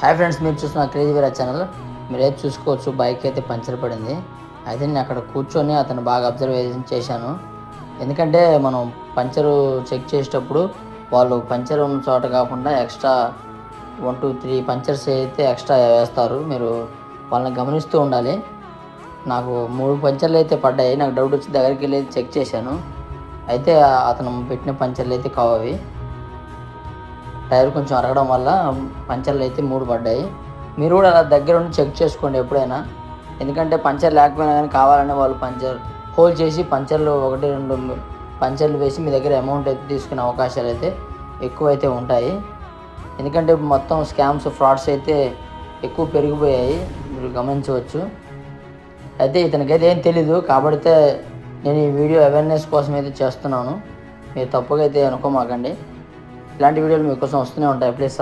Hi friends, మీరు చూస్తున్న crazy వీరా channel. మీరైతే చూసుకోవచ్చు, బైక్ అయితే పంచర్ పడింది. అయితే నేను అక్కడ కూర్చొని అతను బాగా అబ్జర్వేషన్ చేశాను. ఎందుకంటే మనం పంచరు చెక్ చేసేటప్పుడు వాళ్ళు పంచర్ ఉన్న చోట కాకుండా ఎక్స్ట్రా 1 2 3 పంచర్స్ అయితే ఎక్స్ట్రా వేస్తారు. మీరు వాళ్ళని గమనిస్తూ ఉండాలి. నాకు 3 పంచర్లు అయితే పడ్డాయి. నాకు డౌట్ వచ్చి దగ్గరికి వెళ్ళి చెక్ చేశాను. అయితే అతను పెట్టిన పంచర్లు అయితే కావు అవి. టైర్ కొంచెం అరగడం వల్ల పంచర్లు అయితే 3 పడ్డాయి. మీరు కూడా అలా దగ్గర ఉండి చెక్ చేసుకోండి ఎప్పుడైనా. ఎందుకంటే పంచర్ లేకపోయినా కానీ కావాలని వాళ్ళు పంచర్ హోల్ చేసి పంచర్లు 1 2 పంచర్లు వేసి మీ దగ్గర అమౌంట్ అయితే తీసుకునే అవకాశాలు అయితే ఎక్కువైతే ఉంటాయి. ఎందుకంటే మొత్తం స్కామ్స్, ఫ్రాడ్స్ అయితే ఎక్కువ పెరిగిపోయాయి, మీరు గమనించవచ్చు. అయితే ఇతనికైతే ఏం తెలీదు కాబట్టి నేను ఈ వీడియో అవేర్నెస్ కోసం అయితే చేస్తున్నాను. మీరు తప్పుగా అయితే అనుకోమాకండి. ఇలాంటి వీడియోలు మీకోసం వస్తూనే ఉంటాయి. ప్లీజ్